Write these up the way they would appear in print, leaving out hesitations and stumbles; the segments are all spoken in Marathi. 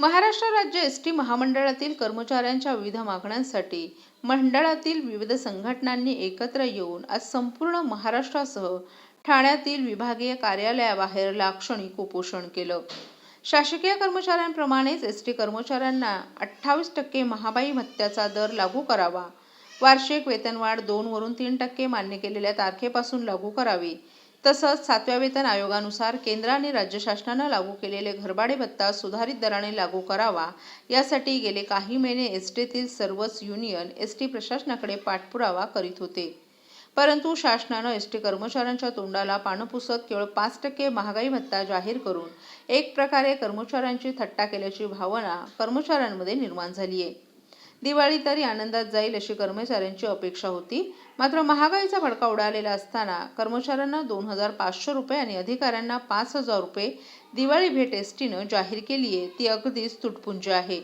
महाराष्ट्र राज्य एसटी महामंडळातील कर्मचाऱ्यांच्या विविध मागण्यांसाठी मंडळातील विविध संघटनांनी एकत्र येऊन आज संपूर्ण महाराष्ट्रासह ठाण्यातील विभागीय कार्यालयाबाहेर लाक्षणिक उपोषण केलं. शासकीय कर्मचाऱ्यांप्रमाणेच एसटी कर्मचाऱ्यांना 28% महाबाई भत्त्याचा दर लागू करावा, वार्षिक वेतनवाढ 2 वरून 3% मान्य केलेल्या तारखेपासून लागू करावी, तसंच 7व्या वेतन आयोगानुसार केंद्र आणि राज्य शासनानं लागू केलेले घरभाडे भत्ता सुधारित दराने लागू करावा, यासाठी गेले काही महिने एसटीतील सर्वच युनियन एसटी प्रशासनाकडे पाठपुरावा करीत होते. परंतु शासनानं एसटी कर्मचाऱ्यांच्या तोंडाला पानं पुसत केवळ 5% महागाई भत्ता जाहीर करून एक प्रकारे कर्मचाऱ्यांची थट्टा केल्याची भावना कर्मचाऱ्यांमध्ये निर्माण झाली आहे. दिवाळी तरी आनंदात जाईल अशी कर्मचाऱ्यांची अपेक्षा होती. मात्र महागाईचा भडका उडालेला असताना कर्मचाऱ्यांना 2,500 रुपये आणि अधिकाऱ्यांना 5,000 रुपये दिवाळी भेट एसटीनं जाहीर केली आहे, ती अगदीच तुटपुंज आहे.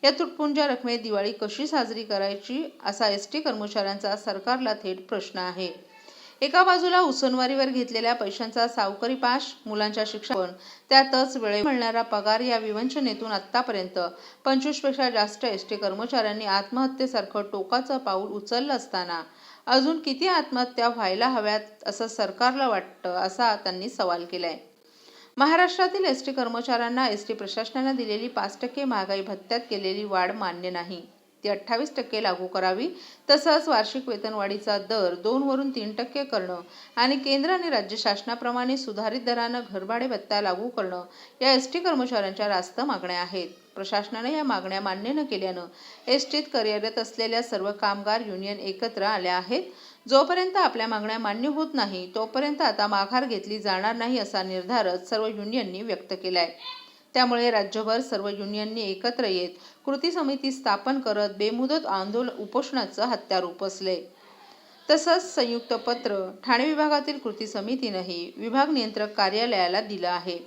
या तुटपुंज रकमेत दिवाळी कशी साजरी करायची असा एसटी कर्मचाऱ्यांचा सरकारला थेट प्रश्न आहे. एका बाजूला उसनवारीवर घेतलेल्या पैशांचा सावकारी पाश, मुलांच्या शिक्षण, त्यातच वेळेवर मिळणारा पगार या विवंचनेतून आतापर्यंत 25 पेक्षा जास्त एसटी कर्मचाऱ्यांनी आत्महत्येसारखं टोकाचं पाऊल उचललं असताना अजून किती आत्महत्या व्हायला हव्यात असं सरकारला वाटतं, असा त्यांनी सवाल केलाय. महाराष्ट्रातील एसटी कर्मचाऱ्यांना एसटी प्रशासनाने दिलेली 5% महागाई भत्त्यात केलेली वाढ मान्य नाही, ती 28% लागू करावी. तसंच वार्षिक वेतनवाढीचा दर 2 वरून 3% करणं आणि केंद्र आणि राज्य शासनाप्रमाणे सुधारित दरानं घरभाडे भत्ता लागू करणं या एसटी कर्मचाऱ्यांच्या रास्त मागण्या आहेत. प्रशासनाने या मागण्या मान्य न केल्यानं एसटीत कार्यरत असलेल्या सर्व कामगार युनियन एकत्र आल्या आहेत. जोपर्यंत आपल्या मागण्या मान्य होत नाही तोपर्यंत आता माघार घेतली जाणार नाही असा निर्धारच सर्व युनियननी व्यक्त केलाय. त्यामुळे राज्यभर सर्व युनियननी एकत्र येत कृती समिती स्थापन करत बेमुदत आंदोलन उपोषणाचं हत्यार उपसले. तसंच संयुक्त पत्र ठाणे विभागातील कृती समितीनंही विभाग नियंत्रक कार्यालयाला दिलं आहे.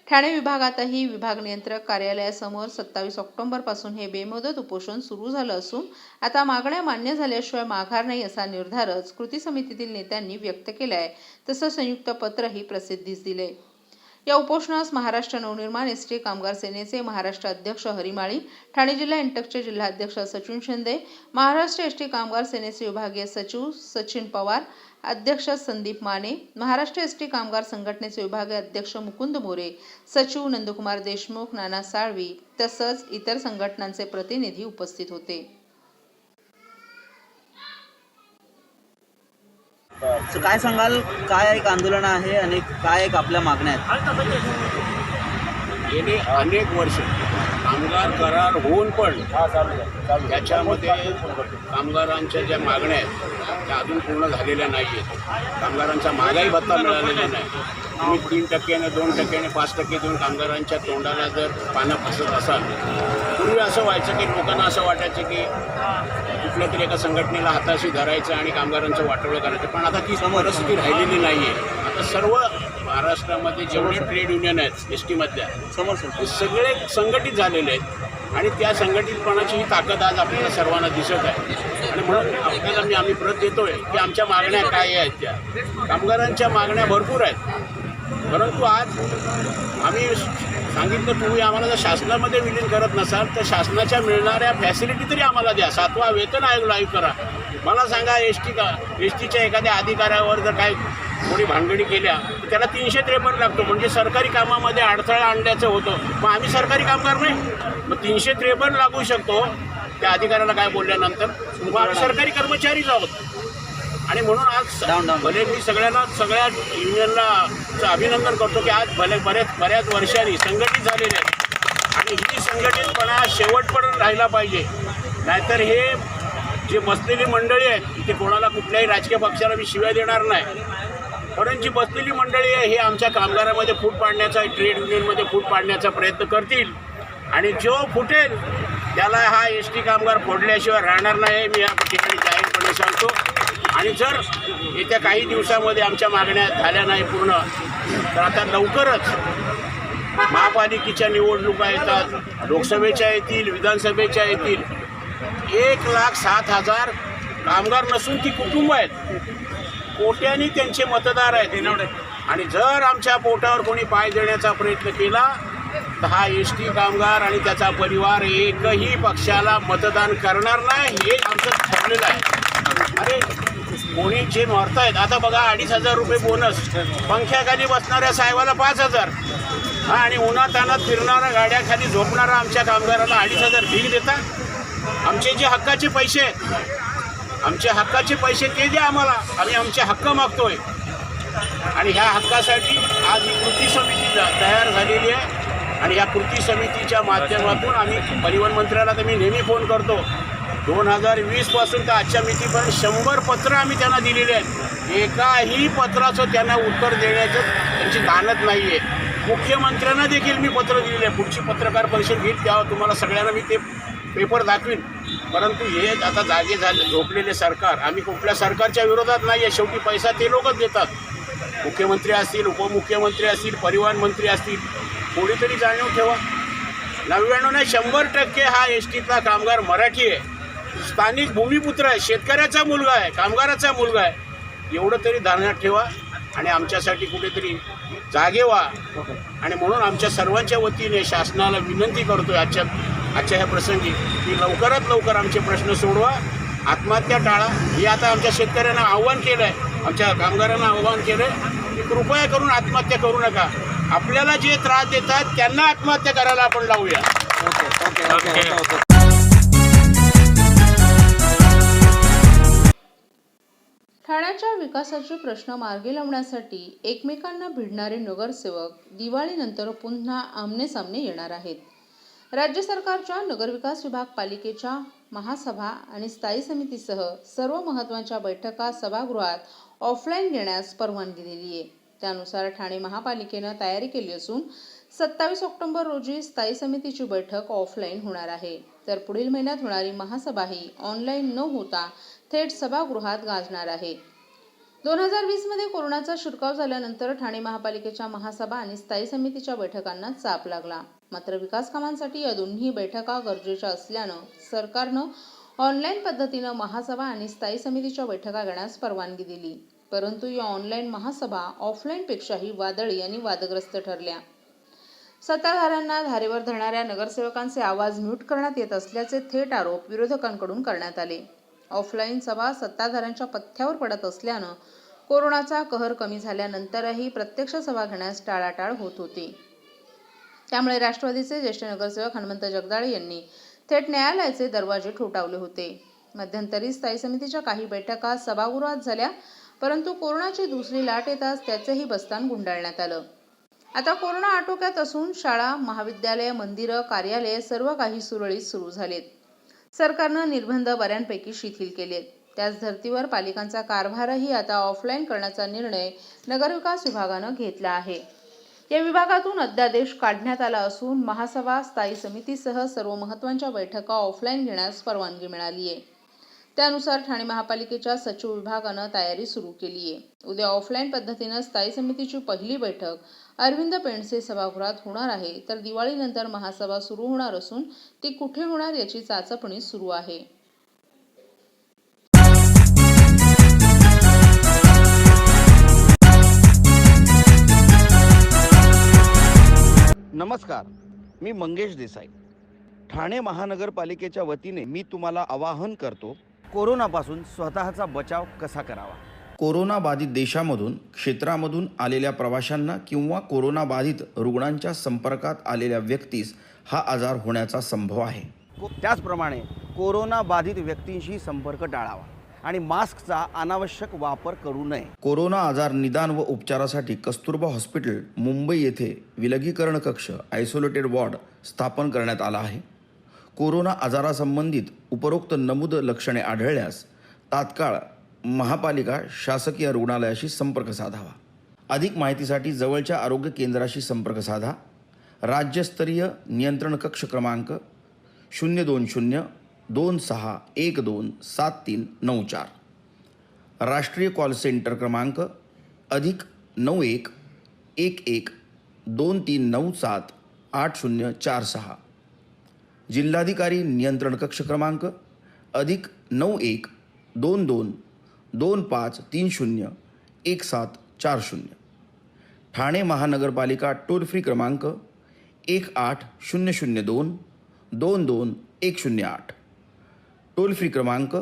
ठाणे विभागातही विभाग नियंत्रक कार्यालयासमोर 27 ऑक्टोबरपासून हे बेमुदत उपोषण सुरू झालं असून आता मागण्या मान्य झाल्याशिवाय माघार नाही असा निर्धारच कृती समितीतील नेत्यांनी व्यक्त केलाय. तसं संयुक्त पत्रही प्रसिद्धीस दिले. या उपोषणास महाराष्ट्र नवनिर्माण एसटी कामगार सेनेचे महाराष्ट्र अध्यक्ष हरिमाळी, ठाणे जिल्हा इंटकचे जिल्हाध्यक्ष सचिन शिंदे, महाराष्ट्र एसटी कामगार सेनेचे विभागीय सचिव सचिन पवार, अध्यक्ष संदीप माने, महाराष्ट्र एसटी कामगार संघटनेचे विभागीय अध्यक्ष मुकुंद मोरे, सचिव नंदकुमार देशमुख, नाना साळवी तसंच इतर संघटनांचे प्रतिनिधी उपस्थित होते. काय सांगाल, काय एक आंदोलन आहे आणि काय एक आपल्या मागण्या आहेत? गेली अनेक वर्ष कामगार करार होऊन पण त्याच्यामध्ये कामगारांच्या ज्या मागण्या आहेत त्या अजून पूर्ण झालेल्या नाही आहेत. कामगारांचा महागाई भत्ता मिळालेला नाही. तुम्ही 3%, 2%, 5% देऊन कामगारांच्या तोंडाला जर पानं फसत असाल, पूर्वी असं व्हायचं की लोकांना असं वाटायचं की कुठल्या तरी एका संघटनेला हाताशी धरायचं आणि कामगारांचं वाटोळं करायचं. पण आता ती परिस्थिती राहिलेली नाही आहे. आता सर्व महाराष्ट्रामध्ये जेवढे ट्रेड युनियन आहेत एस टीमधल्या ते सगळे संघटित झालेले आहेत आणि त्या संघटितपणाची ही ताकद आज आपल्याला सर्वांना दिसत आहे. आणि म्हणून आपल्याला आम्ही परत देतोय की आमच्या मागण्या काय आहेत. त्या कामगारांच्या मागण्या भरपूर आहेत, परंतु आज आम्ही सांगितलं तुम्ही आम्हाला जर शासनामध्ये विलीन करत नसाल तर शासनाच्या मिळणाऱ्या फॅसिलिटी तरी आम्हाला द्या. 7वा वेतन आयोग लागू करा. मला सांगा, एसटीच्या एखाद्या अधिकाऱ्यावर जर काय कोणी भानगडी केल्या तर त्याला 353 लागतो. म्हणजे सरकारी कामामध्ये अडथळा आणल्याचं होतं. मग आम्ही सरकारी कामगार नाही, मग 353 लागू शकतो त्या अधिकाऱ्याला काय बोलल्यानंतर. मग आम्ही सरकारी कर्मचारीच आहोत. आणि म्हणून आज भले मी सगळ्या युनियनला अभिनंदन करतो की आज बऱ्याच वर्षांनी संघटित झालेले आहेत आणि ही संघटितपणा शेवटपर्यंत राहिला पाहिजे. नाहीतर हे जे बसलेली मंडळी आहेत ते कोणाला कुठल्याही राजकीय पक्षाला मी शिव्या देणार नाही, परंतु जी बसलेली मंडळी आहे हे आमच्या कामगारामध्ये फूट पाडण्याचा, ट्रेड युनियनमध्ये फूट पाडण्याचा प्रयत्न करतील आणि जो फुटेल त्याला हा एस टी कामगार फोडल्याशिवाय राहणार नाही, मी या ठिकाणी जाहीरपणे सांगतो. आणि जर येत्या काही दिवसामध्ये आमच्या मागण्या झाल्या नाही पूर्ण तर आता लवकरच महापालिकेच्या निवडणुका येतात, लोकसभेच्या येतील, विधानसभेच्या येतील. 1,07,000 कामगार नसून ती कुटुंब आहेत, कोट्यांनी त्यांचे मतदार आहेत. आणि जर आमच्या पोटावर कोणी पाय देण्याचा प्रयत्न केला तर हा टी कामगार आणि त्याचा परिवार एकही पक्षाला मतदान करणार नाही हे आमचं ठरलेलं आहे. अरे कोणी जे मरतायत आता बघा 2,500 रुपये बोनस, पंख्याखाली बसणाऱ्या साहेबाला 5,000 आणि उन्हातानात फिरणाऱ्या गाड्याखाली झोपणारा आमच्या कामगाराला 2,500 भीक देता. आमचे जे हक्काचे पैसे आहेत, आमचे हक्काचे पैसे ते द्या आम्हाला, आम्ही आमचे हक्क मागतोय. आणि ह्या हक्कासाठी आज ही कृती समिती तयार झालेली आहे आणि या कृती समितीच्या माध्यमातून आम्ही परिवहन मंत्र्याला तर मी नेहमी फोन करतो. 2020 पासून तर आजच्या मितीपर्यंत 100 पत्रं आम्ही त्यांना दिलेली आहेत. एकाही पत्राचं त्यांना उत्तर देण्याचं त्यांची दानत नाही आहे. मुख्यमंत्र्यांना देखील मी पत्र दिलेलं आहे. पुढची पत्रकार परिषद घेईल तेव्हा तुम्हाला सगळ्यांना मी ते पेपर दाखवीन. परंतु हे आता जागे झाले झोपलेले सरकार, आम्ही कुठल्या सरकारच्या विरोधात नाही आहे. शेवटी पैसा ते लोकच देतात. मुख्यमंत्री असतील, उपमुख्यमंत्री असतील, परिवहन मंत्री असतील, कोणीतरी जाणीव ठेवा. 99 नाही 100% हा टीतला कामगार मराठी आहे, स्थानिक भूमिपुत्र आहे, शेतकऱ्याचा मुलगा आहे, कामगाराचा मुलगा आहे. एवढं तरी ध्यानात ठेवा आणि आमच्यासाठी कुठेतरी जागे व्हा. आणि म्हणून आमच्या सर्वांच्या वतीने शासनाला विनंती करतोय आजच्या ह्या प्रसंगी की लवकरात लवकर आमचे प्रश्न सोडवा, आत्महत्या टाळा. हे आता आमच्या शेतकऱ्यांना आव्हान केलं आहे, आमच्या कामगारांना आव्हान केलं आहे की कृपया करून आत्महत्या करू नका. आपल्याला जे त्रास देतात त्यांना आत्महत्या करायला आपण लावूया. ठाण्याच्या विकासाचे प्रश्न मार्गी लावण्यासाठी एकमेकांना भिडणारे नगरसेवक दिवाळीनंतर पुन्हा आमनेसामने येणार आहेत. राज्य सरकारच्या नगरविकास विभाग पालिकेच्या महासभा आणि स्थायी समितीसह सर्व महत्त्वाच्या बैठका सभागृहात ऑफलाईन घेण्यास परवानगी दिली आहे. त्यानुसार ठाणे महापालिकेनं तयारी केली असून 27 ऑक्टोबर रोजी स्थायी समितीची बैठक ऑफलाईन होणार आहे. तर पुढील महिन्यात होणारी महासभाही ऑनलाईन न होता थेट सभागृहात गाजणार आहे. 2020 मध्ये कोरोनाचा शिरकाव झाल्यानंतर ठाणे महापालिकेच्या महासभा आणि स्थायी समितीच्या बैठकांना चाप लागला. मात्र विकास कामांसाठी या दोन्ही बैठका गरजेच्या असल्यानं सरकारनं ऑनलाईन पद्धतीनं महासभा आणि स्थायी समितीच्या बैठका घेण्यास परवानगी दिली. परंतु या ऑनलाईन महासभा ऑफलाईनपेक्षाही वादळी आणि वादग्रस्त ठरल्या. सत्ताधाऱ्यांना धारेवर धरणाऱ्या नगरसेवकांचे आवाज म्यूट करण्यात येत असल्याचे थेट आरोप विरोधकांकडून करण्यात आले. ऑफलाईन सभा सत्ताधाऱ्यांच्या पथ्यावर पडत असल्यानं कोरोनाचा कहर कमी झाल्यानंतरही प्रत्यक्ष सभा घेण्यास टाळाटाळ होत होती. त्यामुळे राष्ट्रवादीचे ज्येष्ठ नगरसेवक हनुमंत जगदाळे यांनी थेट न्यायालयाचे दरवाजे ठोठावले होते. मध्यंतरी स्थायी समितीच्या काही बैठका सभागृहात झाल्या, परंतु कोरोनाची दुसरी लाट येताच त्याचेही बस्तान गुंडाळण्यात आलं. आता कोरोना आटोक्यात असून शाळा, महाविद्यालय, मंदिरं, कार्यालये सर्व काही सुरळीत सुरू झालेत. सरकारनं निर्बंध बऱ्यापैकी शिथिल केलेत. त्याच धर्तीवर पालिकांचा कारभारही आता ऑफलाईन करण्याचा निर्णय नगरविकास विभागानं घेतला आहे. या विभागातून अध्यादेश काढण्यात आला असून महासभा, स्थायी समितीसह सर्व महत्त्वाच्या बैठका ऑफलाईन घेण्यास परवानगी मिळाली आहे. त्यानुसार ठाणे महापालिकेच्या सचिव विभागानं तयारी सुरू केली आहे. उद्या ऑफलाईन पद्धतीनं स्थायी समितीची पहिली बैठक अरविंद पेंडसे सभागृहात होणार आहे. तर दिवाळीनंतर महासभा सुरू होणार असून ती कुठे होणार याची चाचपणी सुरू आहे. नमस्कार, मी मंगेश देसाई. ठाणे महानगरपालिकेच्या वतीने मी तुम्हाला आवाहन करतो, कोरोनापासून स्वतःचा बचाव कसा करावा. कोरोना बाधित देशामधून, क्षेत्रामधून आलेल्या प्रवाशांना किंवा कोरोना बाधित रुग्णांच्या संपर्कात आलेल्या व्यक्तीस हा आजार होण्याचा संभव आहे. त्याचप्रमाणे कोरोना बाधित व्यक्तींशी संपर्क टाळावा आणि मास्कचा अनावश्यक वापर करू नये. कोरोना आजार निदान व उपचारासाठी कस्तुरबा हॉस्पिटल मुंबई येथे विलगीकरण कक्ष आयसोलेटेड वॉर्ड स्थापन करण्यात आला आहे. कोरोना आजारासंबंधित उपरोक्त नमूद लक्षणे आढळल्यास तात्काळ महापालिका शासकीय रुग्णालयाशी संपर्क साधावा. अधिक माहितीसाठी जवळच्या आरोग्य केंद्राशी संपर्क साधा. राज्यस्तरीय नियंत्रण कक्ष क्रमांक 02026127394. राष्ट्रीय कॉल सेंटर क्रमांक +91 11 2397 8046. जिल्हाधिकारी नियंत्रण कक्ष क्रमांक +91 22 2530 1740. ठाणे महानगरपालिका टोल फ्री क्रमांक 1800222108 टोल फ्री क्रमांक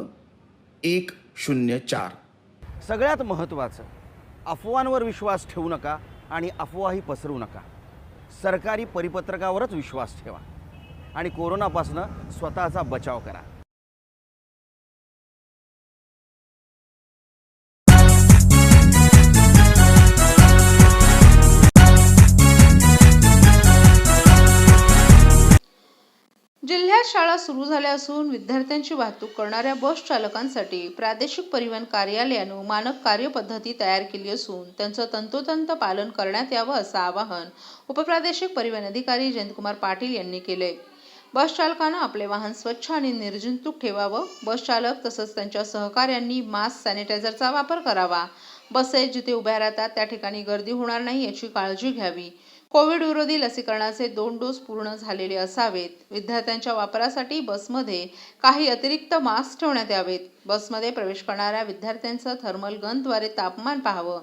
104. सगळ्यात महत्त्वाचं, अफवांवर विश्वास ठेवू नका आणि अफवाही पसरवू नका. सरकारी परिपत्रकावरच विश्वास ठेवा आणि कोरोनापासून स्वतःचा बचाव करा. जिल्ह्यात शाळा सुरू झाल्या असून विद्यार्थ्यांची वाहतूक करणाऱ्या बस चालकांसाठी प्रादेशिक परिवहन कार्यालयानं मानक कार्यपद्धती तयार केली असून त्यांचं तंतोतंत पालन करण्यात यावं असं आवाहन उपप्रादेशिक परिवहन अधिकारी जयंतकुमार पाटील यांनी केले. बस चालकांना आपले वाहन स्वच्छ आणि निर्जंतुक ठेवावं. बस चालक तसंच त्यांच्या सहकाऱ्यांनी मास्क, सॅनिटायझरचा वापर करावा. बसेस जिथे उभ्या राहतात त्या ठिकाणी गर्दी होणार नाही याची काळजी घ्यावी. कोविड विरोधी लसीकरणाचे 2 डोस पूर्ण झालेले असावेत. विद्यार्थ्यांच्या वापरासाठी बसमध्ये काही अतिरिक्त मास्क ठेवण्यात यावेत. बसमध्ये प्रवेश करणाऱ्या विद्यार्थ्यांचं थर्मल गनद्वारे तापमान पाहावं.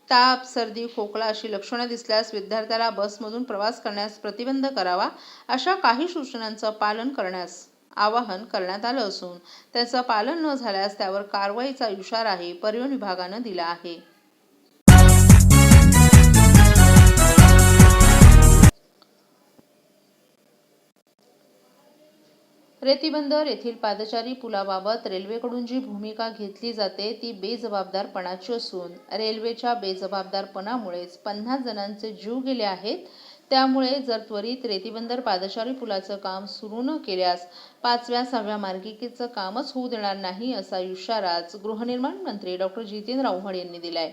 ताप, सर्दी, खोकला अशी लक्षणं दिसल्यास विद्यार्थ्याला बसमधून प्रवास करण्यास प्रतिबंध करावा. अशा काही सूचनांचं पालन करण्यास आवाहन करण्यात आलं असून त्याचं पालन न झाल्यास त्यावर कारवाईचा इशाराही परिवहन विभागानं दिला आहे. रेतीबंदर येथील पादचारी पुलाबाबत रेल्वेकडून जी भूमिका घेतली जाते ती बेजबाबदारपणाची असून रेल्वेच्या बेजबाबदारपणामुळेच 50 जणांचे जीव गेले आहेत. त्यामुळे जर त्वरित रेतीबंदर पादचारी पुलाचं काम सुरू न केल्यास 5व्या 6व्या मार्गिकेचं कामच होऊ देणार नाही असा इशाराच गृहनिर्माण मंत्री डॉक्टर जितेंद्र आव्हाड यांनी दिलाय.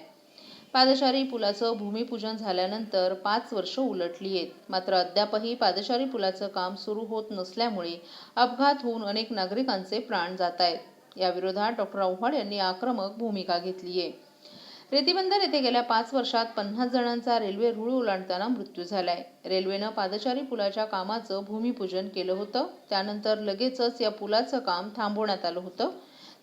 पादचारी पुलाचं भूमिपूजन झाल्यानंतर 5 वर्ष उलटली आहेत. मात्र अद्यापही पादचारी पुलाचं काम सुरू होत नसल्यामुळे अपघात होऊन अनेक नागरिकांचे प्राण जात आहेत. या विरोधात डॉक्टर आव्हाड यांनी आक्रमक भूमिका घेतली आहे. रेतीबंदर येथे गेल्या 5 वर्षात 50 जणांचा रेल्वे रुळ ओलांडताना मृत्यू झालाय. रेल्वेनं पादचारी पुलाच्या कामाचं भूमिपूजन केलं होतं. त्यानंतर लगेचच या पुलाचं काम थांबवण्यात आलं होतं.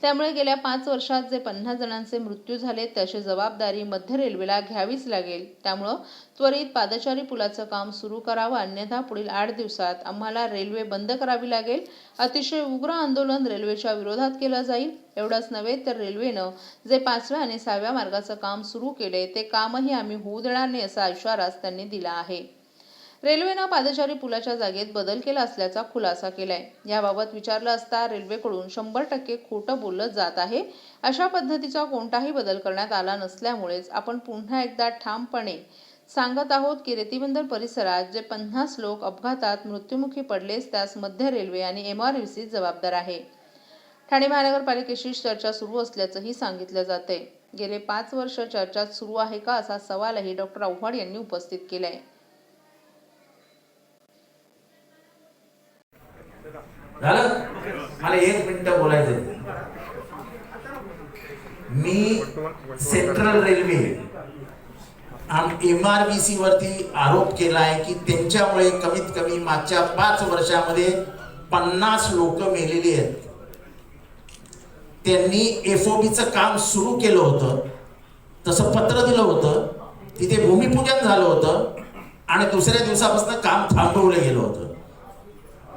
त्यामुळे गेल्या 5 वर्षात जे 50 जणांचे मृत्यू झाले त्याची जबाबदारी मध्य रेल्वेला घ्यावीच लागेल. त्यामुळं त्वरित पादचारी पुलाचं काम सुरू करावं, अन्यथा पुढील 8 दिवसात आम्हाला रेल्वे बंद करावी लागेल. अतिशय उग्र आंदोलन रेल्वेच्या विरोधात केलं जाईल. एवढंच नव्हे तर रेल्वेनं जे 5व्या आणि 6व्या मार्गाचं काम सुरू केले ते कामही आम्ही होऊ देणार नाही असा इशाराच त्यांनी दिला आहे. रेल्वेनं पादचारी पुलाच्या जागेत बदल केला असल्याचा खुलासा केलाय. याबाबत विचारलं असता रेल्वेकडून 100% खोटं बोललं जात आहे. अशा पद्धतीचा कोणताही बदल करण्यात आला नसल्यामुळेच आपण पुन्हा एकदा ठामपणे सांगत आहोत की रेतीबंदर परिसरात जे 50 लोक अपघातात मृत्युमुखी पडलेस त्यास मध्य रेल्वे आणि MRVC जबाबदार आहे. ठाणे महानगरपालिकेशी चर्चा सुरू असल्याचंही सांगितलं जातंय. गेले 5 वर्ष चर्चा सुरू आहे का असा सवालही डॉक्टर आव्हाड यांनी उपस्थित केलाय. मला 1 मिनिट बोलायचं. मी सेंट्रल रेल्वे MRVC वरती आरोप केलाय की त्यांच्यामुळे कमीत कमी मागच्या 5 वर्षामध्ये 50 लोक मेलेली आहेत. त्यांनी FOBचं काम सुरू केलं होतं, तसं पत्र दिलं होतं, तिथे भूमिपूजन झालं होतं आणि दुसऱ्या दिवसापासून काम थांबवलं गेलं होतं.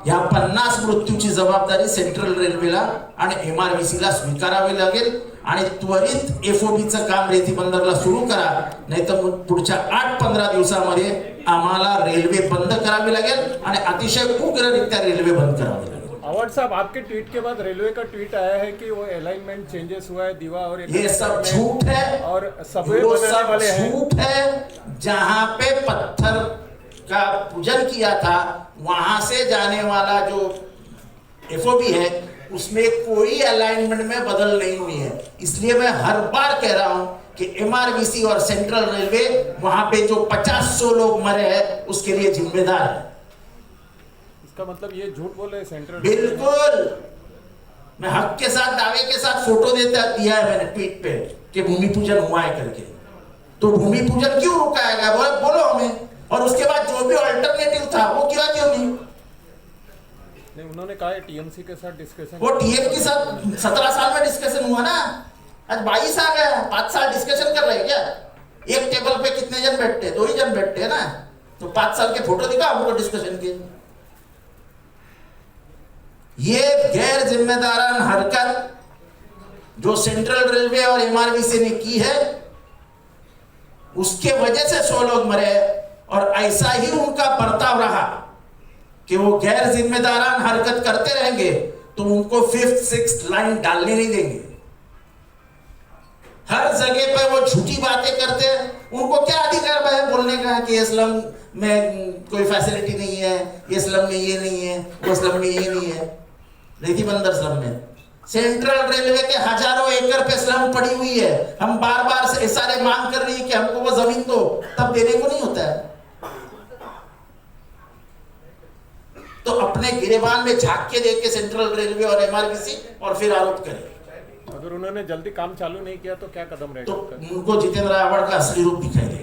या 50 मृत्यूची जबाबदारी सेंट्रल रेल्वेला आणि MRVCला स्वीकारावी लागेल आणि त्वरित FOBचं काम रेतीबंदरला सुरू करा, नाहीतर पुढच्या 8-15 दिवसामध्ये आम्हाला रेल्वे बंद करावी लागेल आणि अतिशय उग्ररित्या रेल्वे बंद करावी लागेल. अवार्ड साहब, आपके ट्वीट के बाद रेलवे का ट्वीट आया है कि वो अलाइनमेंट चेंजेस हुआ है दीवा और ये सब झूठ है और सबवे बनाने वाले हैं. झूठ है. जहां पे पत्थर का पूजन किया था वहां से जाने वाला जो FOB है उसमें कोई अलाइनमेंट में बदल नहीं हुई है. इसलिए मैं हर बार कह रहा हूं कि MRVC और सेंट्रल रेलवे वहां पे जो 50-100 लोग मरे हैं उसके लिए जिम्मेदार है. इसका मतलब ये झूठ बोल रहे हैं सेंट्रल. बिल्कुल. मैं हक के साथ, दावे के साथ फोटो दिया है मैंने ट्वीट पे कि भूमि पूजन हुआ है करके. तो भूमि पूजन क्यों रुकाया गया बोलो हमें. और उसके बाद जो भी अल्टरनेटिव था वो क्यों नहीं. उन्होंने कहा TMC के साथ डिस्कशन. वो TF के साथ 17 साल में डिस्कशन हुआ ना. आज 22 आ गया. 5 साल डिस्कशन कर रहे हैं क्या. एक टेबल पे कितने जन बैठते? 2 ही जन बैठते हैं ना. तो 5 साल के फोटो दिखा हमको डिस्कशन के। ये गैर जिम्मेदारान हरकत जो सेंट्रल रेलवे और एमआरबीसी ने की है, उसके वजह से 100 लोग मरे, और ऐसा ही उनका बर्ताव रहा कि वो गैर जिम्मेदारान हरकत करते रहेंगे तो उनको 5th 6th लाइन डालने नहीं देंगे। हर जगह पे वो झूठी बातें करते हैं। उनको क्या अधिकार है बोलने का कि इस्लाम में कोई फैसिलिटी नहीं है, ये स्लम में ये नहीं है, वो स्लम में ये नहीं है। रेती बंदर स्लम में सेंट्रल रेलवे के हजारों एकड़ पे स्लम पड़ी हुई है। हम बार बार से सारे मांग कर रही है कि हमको वो जमीन दो, तब देने को नहीं होता है। तो अपने गिरेबान में झांक के देख के सेंट्रल रेलवे और एमआरबीसी और फिर आरोप करें। अगर उन्होंने जल्दी काम चालू नहीं किया तो क्या कदम रहेगा? तो उनको जितेंद्र आव्हाड का असली रूप दिखाई देगा।